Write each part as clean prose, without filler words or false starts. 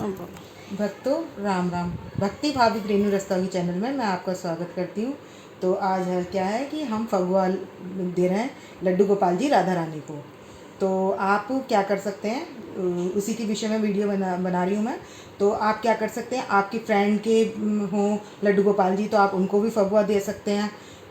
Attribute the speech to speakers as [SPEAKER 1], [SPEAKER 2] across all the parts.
[SPEAKER 1] भक्तों राम राम। भक्ति भाविक रेणु रस्तोगी चैनल में मैं आपका स्वागत करती हूँ। तो आज क्या है कि हम फगुआ दे रहे हैं लड्डू गोपाल जी राधा रानी को। तो आप क्या कर सकते हैं, उसी के विषय में वीडियो बना रही हूँ मैं। तो आप क्या कर सकते हैं, आपके फ्रेंड के हों लड्डू गोपाल जी तो आप उनको भी फगुआ दे सकते हैं।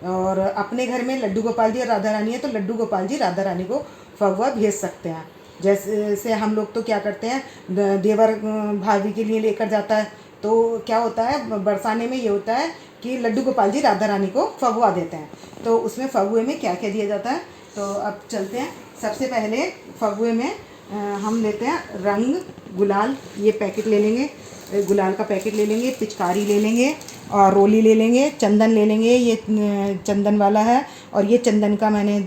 [SPEAKER 1] और अपने घर में लड्डू गोपाल जी और राधा रानी है तो लड्डू गोपाल जी राधा रानी को फगुआ भेज सकते हैं। जैसे हम लोग तो क्या करते हैं, देवर भाभी के लिए लेकर जाता है तो क्या होता है, बरसाने में ये होता है कि लड्डू गोपाल जी राधा रानी को फगुआ देते हैं। तो उसमें फगुए में क्या क्या दिया जाता है, तो अब चलते हैं। सबसे पहले फगुए में हम लेते हैं रंग गुलाल, ये पैकेट ले लेंगे, गुलाल का पैकेट ले लेंगे, पिचकारी ले लेंगे और रोली ले लेंगे, चंदन ले लेंगे, ये चंदन वाला है। और ये चंदन का मैंने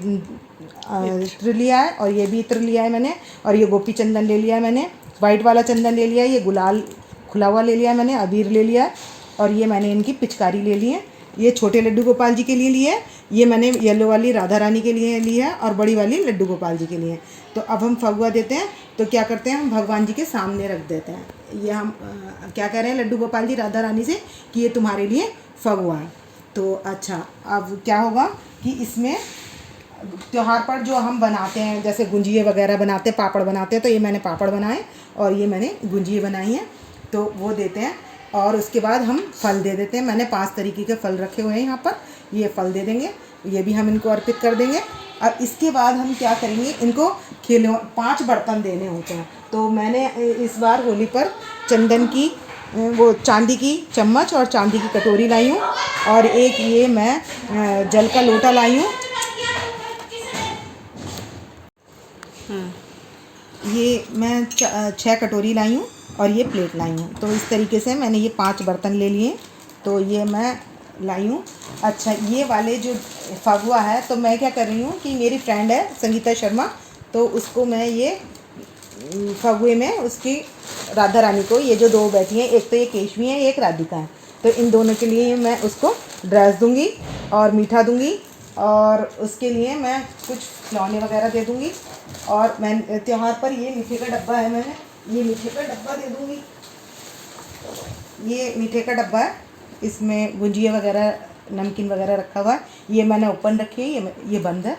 [SPEAKER 1] इत्र लिया है और ये भी इत्र लिया है मैंने। और ये गोपी चंदन ले लिया है मैंने, वाइट वाला चंदन ले लिया है। ये गुलाल खुला हुआ ले लिया है मैंने, अबीर ले लिया है। और ये मैंने इनकी पिचकारी ले ली है। ये छोटे लड्डू गोपाल जी के लिए लिए है, ये मैंने येलो वाली राधा रानी के लिए ली है और बड़ी वाली लड्डू गोपाल जी के लिए। तो अब हम फगुआ देते हैं तो क्या करते हैं, हम भगवान जी के सामने रख देते हैं। ये हम क्या कह रहे हैं लड्डू गोपाल जी राधा रानी से कि ये तुम्हारे लिए फगुआ है। तो अच्छा, अब क्या होगा कि इसमें त्योहार पर जो हम बनाते हैं, जैसे गुंजिये वगैरह बनाते हैं, पापड़ बनाते हैं, तो ये मैंने पापड़ बनाए और ये मैंने गुंजिये बनाई हैं, तो वो देते हैं। और उसके बाद हम फल दे देते हैं। मैंने 5 तरीके के फल रखे हुए हैं यहाँ पर, ये फल दे देंगे, ये भी हम इनको अर्पित कर देंगे। और इसके बाद हम क्या करेंगे, इनको 5 बर्तन देने होते हैं। तो मैंने इस बार होली पर चंदन की वो चांदी की चम्मच और चांदी की कटोरी लाई हूँ और एक ये मैं जल का लोटा लाई हूँ। ये मैं 6 कटोरी लाई हूँ और ये प्लेट लाई हूँ। तो इस तरीके से मैंने ये 5 बर्तन ले लिए, तो ये मैं लाई हूँ। अच्छा, ये वाले जो फगुआ है, तो मैं क्या कर रही हूँ कि मेरी फ्रेंड है संगीता शर्मा, तो उसको मैं ये फगुए में उसकी राधा रानी को, ये जो 2 बैठी हैं, एक तो ये केशवी है, एक राधिका है, तो इन दोनों के लिए मैं उसको ड्रेस दूँगी और मीठा दूँगी। और उसके लिए मैं कुछ खिलौने वगैरह दे दूँगी। और मैं त्योहार पर ये मीठे का डब्बा है, मैंने ये मीठे का डब्बा दे दूँगी। ये मीठे का डब्बा है, इसमें गुंजिया वगैरह नमकीन वगैरह रखा हुआ है। ये मैंने ओपन रखी है, ये बंद है,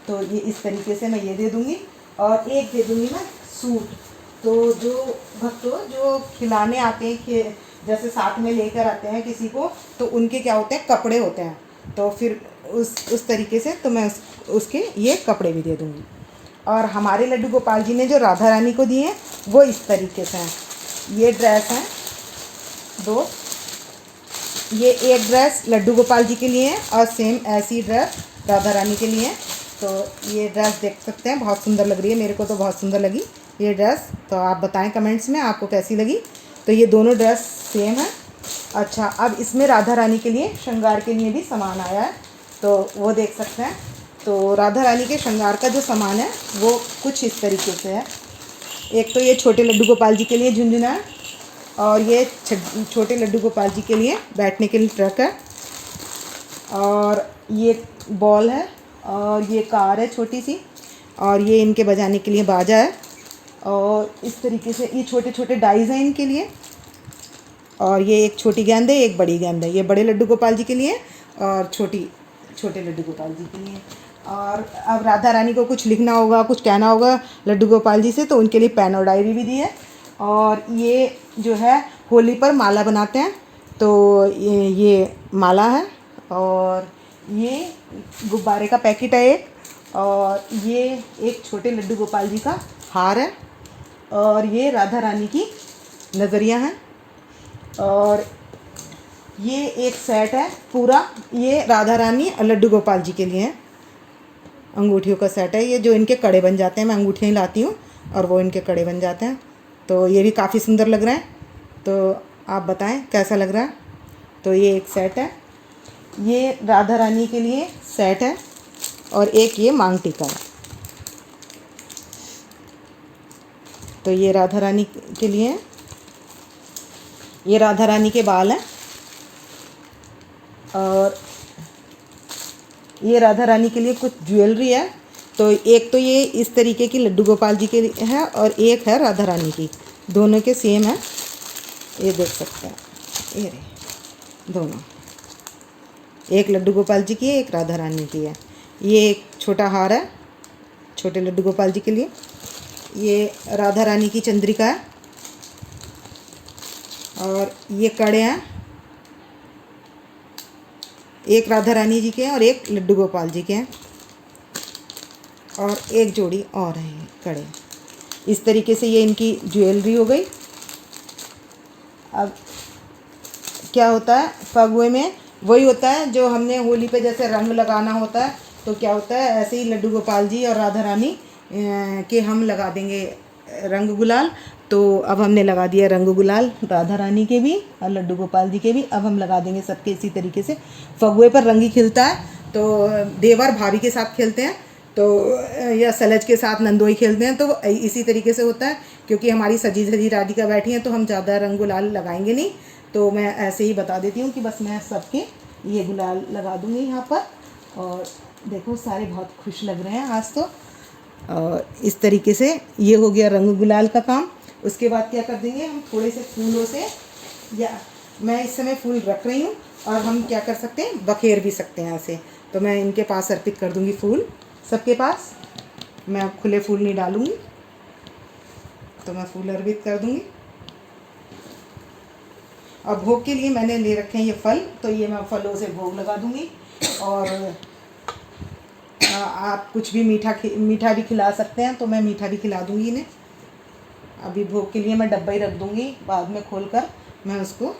[SPEAKER 1] तो ये इस तरीके से मैं ये दे दूँगी। और एक दे दूँगी मैं सूट। तो जो भक्तों जो खिलाने आते हैं कि जैसे साथ में लेकर आते हैं किसी को, तो उनके क्या होते हैं, कपड़े होते हैं, तो फिर उस तरीके से तो मैं उसके ये कपड़े भी दे दूँगी। और हमारे लड्डू गोपाल जी ने जो राधा रानी को दिए हैं वो इस तरीके से हैं। ये ड्रेस हैं 2, ये एक ड्रेस लड्डू गोपाल जी के लिए है और सेम ऐसी ड्रेस राधा रानी के लिए है। तो ये ड्रेस देख सकते हैं, बहुत सुंदर लग रही है, मेरे को तो बहुत सुंदर लगी ये ड्रेस। तो आप बताएं कमेंट्स में आपको कैसी लगी। तो ये दोनों ड्रेस सेम है। अच्छा, अब इसमें राधा रानी के लिए श्रृंगार के लिए भी सामान आया है, तो वो देख सकते हैं। तो राधा रानी के श्रृंगार का जो सामान है वो कुछ इस तरीके से है। एक तो ये छोटे लड्डू गोपाल जी के लिए झुनझुना है और ये छोटे लड्डू गोपाल जी के लिए बैठने के लिए ट्रक है और ये बॉल है और ये कार है छोटी सी और ये इनके बजाने के लिए बाजा है। और इस तरीके से ये छोटे छोटे डाइज हैं इनके लिए। और ये एक छोटी गेंद है, एक बड़ी गेंद है, ये बड़े लड्डू गोपाल जी के लिए और छोटे लड्डू गोपाल जी के लिए। और अब राधा रानी को कुछ लिखना होगा, कुछ कहना होगा लड्डू गोपाल जी से, तो उनके लिए पेन और डायरी भी दी है। और ये जो है होली पर माला बनाते हैं, तो ये माला है। और ये गुब्बारे का पैकेट है एक, और ये एक छोटे लड्डू गोपाल जी का हार है। और ये राधा रानी की नज़रिया हैं। और ये एक सेट है पूरा, ये राधा रानी और लड्डू गोपाल जी के लिए है, अंगूठियों का सेट है। ये जो इनके कड़े बन जाते हैं, मैं अंगूठियाँ ही लाती हूँ और वो इनके कड़े बन जाते हैं। तो ये भी काफ़ी सुंदर लग रहा है, तो आप बताएं कैसा लग रहा है। तो ये एक सेट है, ये राधा रानी के लिए सेट है और एक ये मांग टीका है। तो ये राधा रानी के लिए, ये राधा रानी के बाल हैं और ये राधा रानी के लिए कुछ ज्वेलरी है। तो एक तो ये इस तरीके की लड्डू गोपाल जी के लिए है और एक है राधा रानी की, दोनों के सेम है। ये देख सकते हैं, ये रहे दोनों, एक लड्डू गोपाल जी की है, एक राधा रानी की है। ये एक छोटा हार है छोटे लड्डू गोपाल जी के लिए, ये राधा रानी की चंद्रिका है, और ये कड़े हैं, एक राधा रानी जी के हैं और एक लड्डू गोपाल जी के हैं, और एक जोड़ी और है कड़े। इस तरीके से ये इनकी ज्वेलरी हो गई। अब क्या होता है फगुए में, वही होता है जो हमने होली पे जैसे रंग लगाना होता है, तो क्या होता है ऐसे ही लड्डू गोपाल जी और राधा रानी के हम लगा देंगे रंग गुलाल। तो अब हमने लगा दिया रंग गुलाल राधा रानी के भी और लड्डू गोपाल जी के भी। अब हम लगा देंगे सबके इसी तरीके से। फगुए पर रंग ही खिलता है, तो देवर भाभी के साथ खेलते हैं, तो या सलज के साथ नंदोई खेलते हैं, तो इसी तरीके से होता है। क्योंकि हमारी सजी सजी राधिका बैठी हैं तो हम ज़्यादा रंग गुलाल लगाएंगे नहीं, तो मैं ऐसे ही बता देती हूँ कि बस मैं सबके ये गुलाल लगा दूँगी यहाँ पर। और देखो सारे बहुत खुश लग रहे हैं आज तो। और इस तरीके से ये हो गया रंग गुलाल का काम। उसके बाद क्या कर देंगे हम, थोड़े से फूलों से, या मैं इस समय फूल रख रही हूँ और हम क्या कर सकते हैं बखेर भी सकते हैं ऐसे। तो मैं इनके पास अर्पित कर दूँगी फूल सबके पास। मैं खुले फूल नहीं डालूँगी, तो मैं फूल अर्पित कर दूँगी। और भोग के लिए मैंने ले रखे हैं ये फल, तो ये मैं फलों से भोग लगा दूँगी। और आप कुछ भी मीठा भी खिला सकते हैं, तो मैं मीठा भी खिला दूँगी इन्हें। अभी भोग के लिए मैं डब्बा ही रख दूँगी, बाद में खोलकर मैं उसको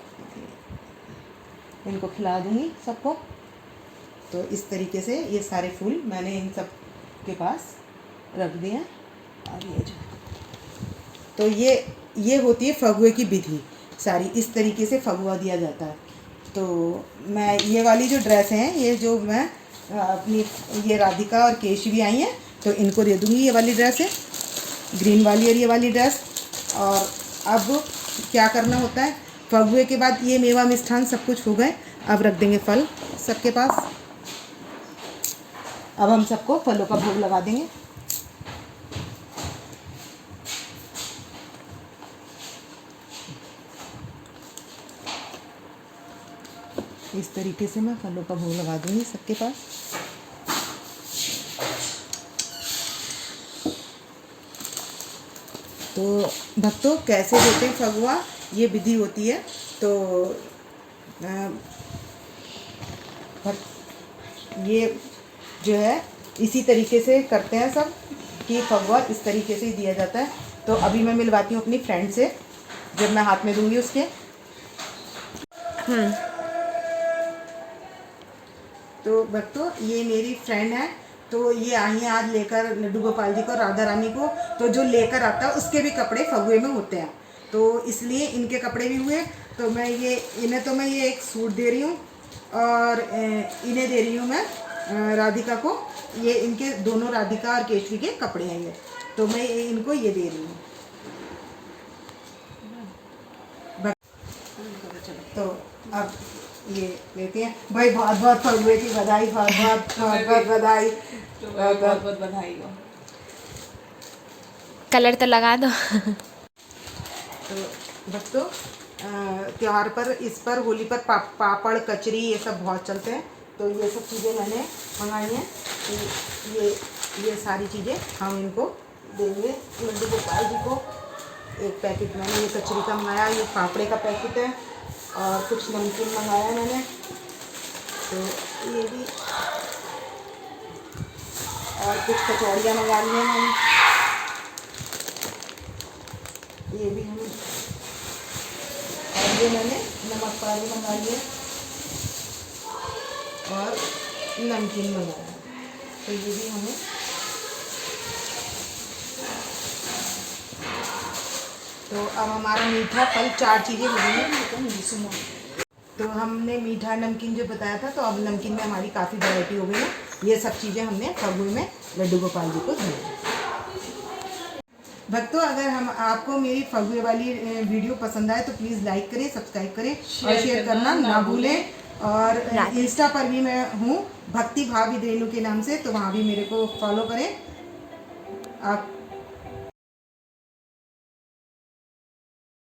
[SPEAKER 1] इनको खिला दूँगी सबको। तो इस तरीके से ये सारे फूल मैंने इन सब के पास रख दिए हैं। और ये जो तो ये होती है फगुए की विधि सारी। इस तरीके से फगुआ दिया जाता है। तो मैं ये वाली जो ड्रेस हैं, ये जो मैं अपनी ये राधिका और केश भी आई हैं, तो इनको दे दूँगी ये वाली ड्रेस है, ग्रीन वाली और ये वाली ड्रेस। और अब क्या करना होता है फगुए के बाद, ये मेवा मिष्ठान सब कुछ हो गए, अब रख देंगे फल सबके पास। अब हम सबको फलों का भोग लगा देंगे। इस तरीके से मैं फलों का भोग लगा दूंगी सबके पास। तो भक्तों कैसे होते हैं फगुआ, ये विधि होती है। तो ये जो है इसी तरीके से करते हैं सब, कि फगुआ इस तरीके से ही दिया जाता है। तो अभी मैं मिलवाती हूँ अपनी फ्रेंड से, जब मैं हाथ में दूंगी उसके। तो भक्तों ये मेरी फ्रेंड है, तो ये आई हैं आज लेकर लड्डू गोपाल जी को, राधा रानी को। तो जो लेकर आता है उसके भी कपड़े फगुए में होते हैं, तो इसलिए इनके कपड़े भी हुए। तो मैं इन्हें तो मैं ये एक सूट दे रही हूँ, और इन्हें दे रही हूँ मैं राधिका को, ये इनके दोनों राधिका और केशवी के कपड़े हैं ये, तो मैं इनको ये दे रही हूँ। तो अब ये लेते हैं भाई। बहुत बहुत फगुए की बधाई, बहुत बहुत बधाई, बहुत बहुत बधाई हो।
[SPEAKER 2] कलर तो लगा दो।
[SPEAKER 1] तो भक्तों त्योहार पर, इस पर होली पर पापड़ कचरी ये सब बहुत चलते हैं, तो ये सब चीज़ें मैंने मंगाई हैं। तो ये सारी चीज़ें हम इनको देंगे लड्डू गोपाल जी को। एक पैकेट मैंने ये कचरी का मंगाया, ये पापड़े का पैकेट है, और कुछ नमकीन मंगाया मैंने, तो ये भी, और कुछ कचौड़ियाँ मंगा ली हैं मैंने, ये भी हम, और ये मैंने नमक पानी मंगा लिए, और नमकीन मंगाया, तो ये भी हमें। तो अब हमारा मीठा फल 4 चीज़ें हो गई हैं। तो हमने मीठा नमकीन जो बताया था, तो अब नमकीन में हमारी काफ़ी वैरायटी हो गई है। ये सब चीज़ें हमने फगुए में लड्डू गोपाल जी को दी। भक्तों अगर आपको मेरी फगुए वाली वीडियो पसंद आए तो प्लीज़ लाइक करें, सब्सक्राइब करें और शेयर करना ना भूलें। और इंस्टा पर भी मैं हूँ भक्ति भाभी रेणु के नाम से, तो वहाँ भी मेरे को फॉलो करें आप।